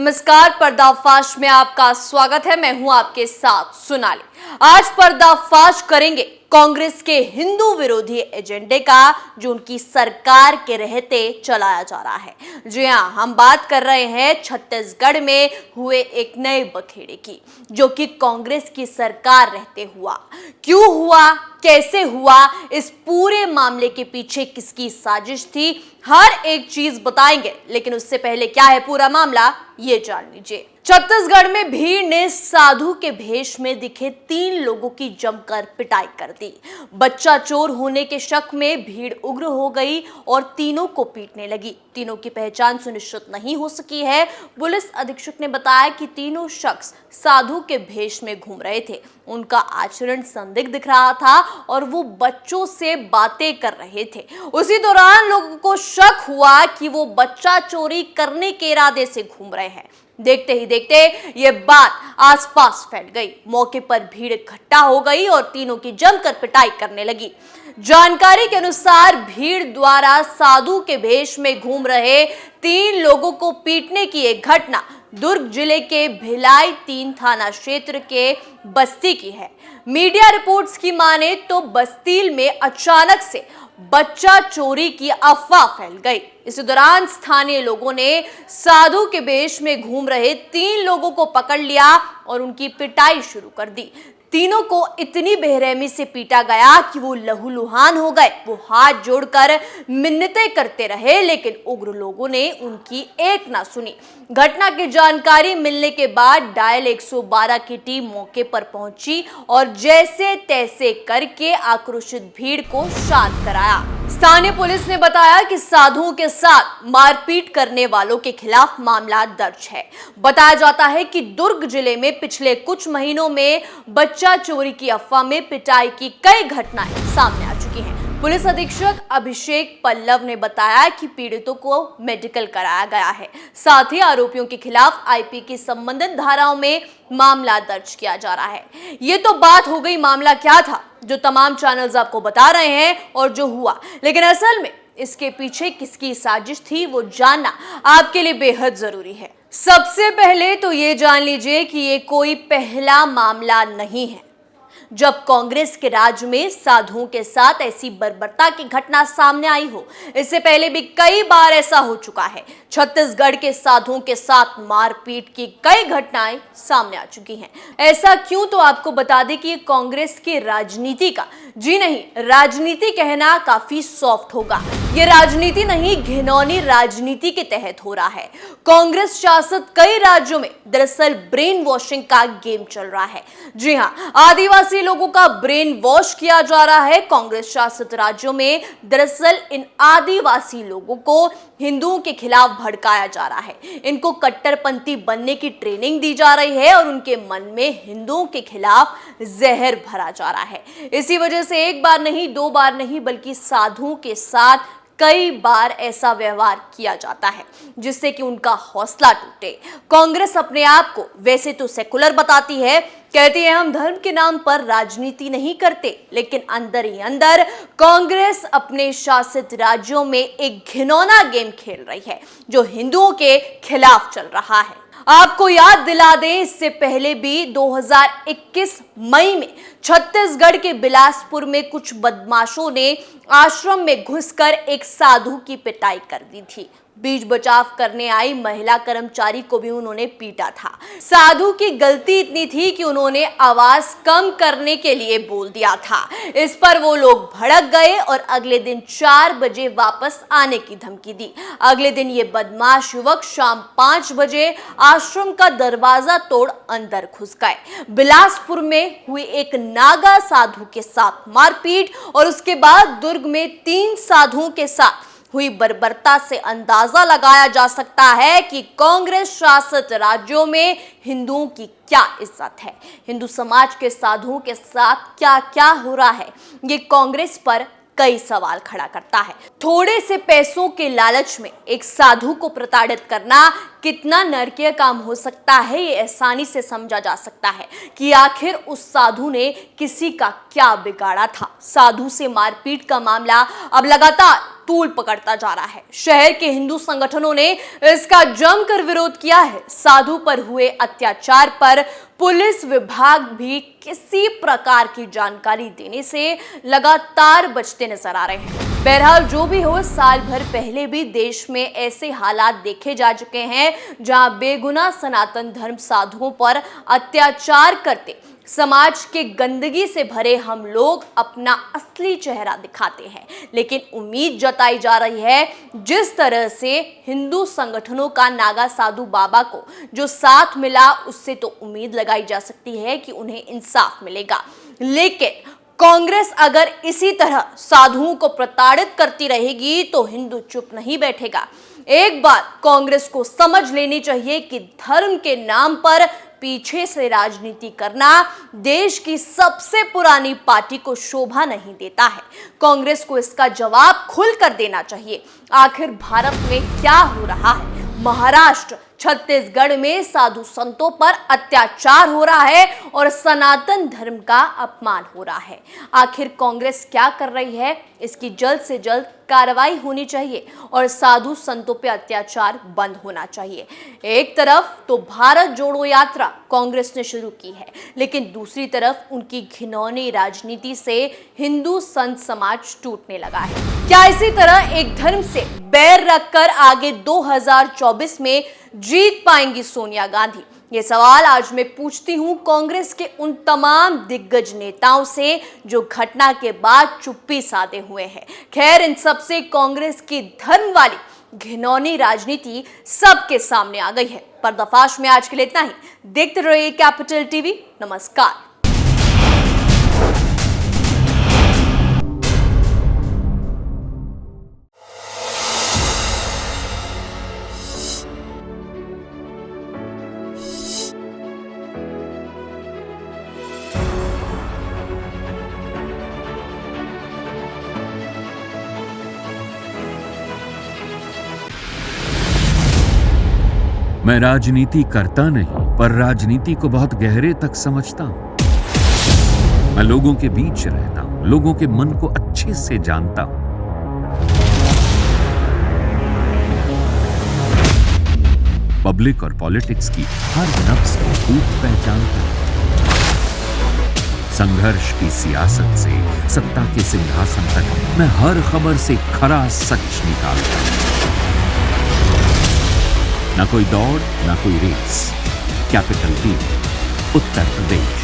नमस्कार, पर्दाफाश में आपका स्वागत है। मैं हूं आपके साथ सोनाली। आज पर्दाफाश करेंगे कांग्रेस के हिंदू विरोधी एजेंडे का, जो उनकी सरकार के रहते चलाया जा रहा है। जी हां, हम बात कर रहे हैं छत्तीसगढ़ में हुए एक नए बखेड़े की, जो कि कांग्रेस की सरकार रहते हुआ। क्यों हुआ, कैसे हुआ, इस पूरे मामले के पीछे किसकी साजिश थी, हर एक चीज बताएंगे। लेकिन उससे पहले क्या है पूरा मामला, ये जान लीजिए। छत्तीसगढ़ में भीड़ ने साधु के भेष में दिखे 3 लोगों की जमकर पिटाई कर दी। बच्चा चोर होने के शक में भीड़ उग्र हो गई और तीनों को पीटने लगी। तीनों की पहचान सुनिश्चित नहीं हो सकी है। पुलिस अधीक्षक ने बताया कि तीनों शख्स साधु के भेष में घूम रहे थे। उनका आचरण संदिग्ध दिख रहा था और वो बच्चों से बातें कर रहे थे। उसी दौरान लोगों को शक हुआ कि वो बच्चा चोरी करने के इरादे से घूम रहे हैं। देखते ही देखते ये बात आसपास फैल गई। मौके पर भीड़ इकट्ठा हो गई और तीनों की जमकर पिटाई करने लगी। जानकारी के अनुसार भीड़ द्वारा साधु के भेष में घूम रहे 3 लोगों को पीटने की एक घटना दुर्ग जिले के भिलाई 3 थाना क्षेत्र के बस्ती की है। मीडिया रिपोर्ट्स की माने तो बस्तील में अचानक से बच्चा चोरी की अफवाह फैल गई। इसी दौरान स्थानीय लोगों ने साधु के भेष में घूम रहे 3 लोगों को पकड़ लिया और उनकी पिटाई शुरू कर दी। तीनों को इतनी बेरहमी से पीटा गया कि वो लहूलुहान हो गए। वो हाथ जोड़कर मिन्नतें करते रहे, लेकिन उग्र लोगों ने उनकी एक ना सुनी। घटना की जानकारी मिलने के बाद डायल 112 की टीम मौके पर पहुंची और जैसे तैसे करके आक्रोशित भीड़ को शांत कराया। स्थानीय पुलिस ने बताया कि साधुओं के साथ मारपीट करने वालों के खिलाफ मामला दर्ज है। बताया जाता है कि दुर्ग जिले में पिछले कुछ महीनों में बच्चा चोरी की अफवाह में पिटाई की कई घटनाएं सामने आ चुकी हैं। पुलिस अधीक्षक अभिषेक पल्लव ने बताया कि पीड़ितों को मेडिकल कराया गया है। साथ ही आरोपियों के खिलाफ आईपी की संबंधित धाराओं में मामला दर्ज किया जा रहा है। ये तो बात हो गई मामला क्या था, जो तमाम चैनल्स आपको बता रहे हैं और जो हुआ। लेकिन असल में इसके पीछे किसकी साजिश थी, वो जानना आपके लिए बेहद जरूरी है। सबसे पहले तो ये जान लीजिए कि ये कोई पहला मामला नहीं है जब कांग्रेस के राज में साधुओं के साथ ऐसी बर्बरता की घटना सामने आई हो। इससे पहले भी कई बार ऐसा हो चुका है। छत्तीसगढ़ के साधुओं के साथ मारपीट की कई घटनाएं सामने आ चुकी हैं। ऐसा क्यों, तो आपको बता दें कि ये कांग्रेस की राजनीति का, जी नहीं, राजनीति कहना काफी सॉफ्ट होगा, ये राजनीति नहीं, घिनौनी राजनीति के तहत हो रहा है। कांग्रेस शासित कई राज्यों में दरअसल ब्रेन वॉशिंग का गेम चल रहा है। जी हां, आदिवासी लोगों का ब्रेन वॉश किया जा रहा है। कांग्रेस शासित राज्यों में दरअसल इन आदिवासी लोगों को हिंदुओं के खिलाफ भड़काया जा रहा है। इनको कट्टरपंथी बनने की ट्रेनिंग दी जा रही है और उनके मन में हिंदुओं के खिलाफ जहर भरा जा रहा है। इसी वजह से एक बार नहीं, 2 बार नहीं, बल्कि साधुओं के साथ कई बार ऐसा व्यवहार किया जाता है जिससे कि उनका हौसला टूटे। कांग्रेस अपने आप को वैसे तो सेकुलर बताती है, कहती है हम धर्म के नाम पर राजनीति नहीं करते, लेकिन अंदर ही अंदर कांग्रेस अपने शासित राज्यों में एक घिनौना गेम खेल रही है, जो हिंदुओं के खिलाफ चल रहा है। आपको याद दिला दें, इससे पहले भी 2021 मई में छत्तीसगढ़ के बिलासपुर में कुछ बदमाशों ने आश्रम में घुसकर एक साधु की पिटाई कर दी थी। बीच बचाव करने आई महिला कर्मचारी को भी उन्होंने पीटा था। साधु की गलती इतनी थी कि उन्होंने आवाज कम करने के लिए बोल दिया था। इस पर वो लोग भड़क गए और अगले दिन 4 बजे वापस आने की धमकी दी। अगले दिन ये बदमाश युवक शाम 5 बजे आश्रम का दरवाजा तोड़ अंदर घुस गए। बिलासपुर में हुई एक नागा साधु के साथ मारपीट और उसके बाद दुर्ग में 3 साधुओं के साथ हुई बर्बरता से अंदाजा लगाया जा सकता है कि कांग्रेस शासित राज्यों में हिंदुओं की क्या इज्जत है, हिंदू समाज के साधुओं के साथ क्या क्या हो रहा है। ये कांग्रेस पर कई सवाल खड़ा करता है। थोड़े से पैसों के लालच में एक साधु को प्रताड़ित करना कितना नरकीय काम हो सकता है, ये आसानी से समझा जा सकता है कि आखिर उस साधु ने किसी का क्या बिगाड़ा था। साधु से मारपीट का मामला अब लगातार तूल पकड़ता जा रहा है। शहर के हिंदू संगठनों ने इसका जमकर विरोध किया है। साधु पर हुए अत्याचार पर पुलिस विभाग भी किसी प्रकार की जानकारी देने से लगातार बचते नजर आ रहे हैं। बहरहाल जो भी हो, साल भर पहले भी देश में ऐसे हालात देखे जा चुके हैं जहां बेगुनाह सनातन धर्म साधुओं पर अत्याचार करते समाज के गंदगी से भरे हम लोग अपना असली चेहरा दिखाते हैं। लेकिन उम्मीद जताई जा रही है, जिस तरह से हिंदू संगठनों का नागा साधु बाबा को जो साथ मिला, उससे तो उम्मीद लगाई जा सकती है कि उन्हें इंसाफ मिलेगा। लेकिन कांग्रेस अगर इसी तरह साधुओं को प्रताड़ित करती रहेगी तो हिंदू चुप नहीं बैठेगा। एक बात कांग्रेस को समझ लेनी चाहिए कि धर्म के नाम पर पीछे से राजनीति करना देश की सबसे पुरानी पार्टी को शोभा नहीं देता है। कांग्रेस को इसका जवाब खुलकर देना चाहिए। आखिर भारत में क्या हो रहा है? महाराष्ट्र, छत्तीसगढ़ में साधु संतों पर अत्याचार हो रहा है और सनातन धर्म का अपमान हो रहा है। आखिर कांग्रेस क्या कर रही है? इसकी जल्द से जल्द कार्रवाई होनी चाहिए और साधु संतों पर अत्याचार बंद होना चाहिए। एक तरफ तो भारत जोड़ो यात्रा कांग्रेस ने शुरू की है, लेकिन दूसरी तरफ उनकी घिनौनी राजनीति से हिंदू संत समाज टूटने लगा है। क्या इसी तरह एक धर्म से बैर रखकर आगे 2024 में जीत पाएंगी सोनिया गांधी? ये सवाल आज मैं पूछती हूं कांग्रेस के उन तमाम दिग्गज नेताओं से जो घटना के बाद चुप्पी साधे हुए हैं। खैर, इन सब से कांग्रेस की धर्म वाली घिनौनी राजनीति सबके सामने आ गई है। पर्दाफाश में आज के लिए इतना ही। देखते रहिए कैपिटल टीवी। नमस्कार। मैं राजनीति करता नहीं, पर राजनीति को बहुत गहरे तक समझता हूं। मैं लोगों के बीच रहता हूं, लोगों के मन को अच्छे से जानता हूं। पब्लिक और पॉलिटिक्स की हर नब्ज को खूब पहचानता हूं। संघर्ष की सियासत से सत्ता के सिंहासन तक मैं हर खबर से खरा सच निकालता हूं। ना कोई दौड़, ना कोई race. Capital TV, Uttar Pradesh.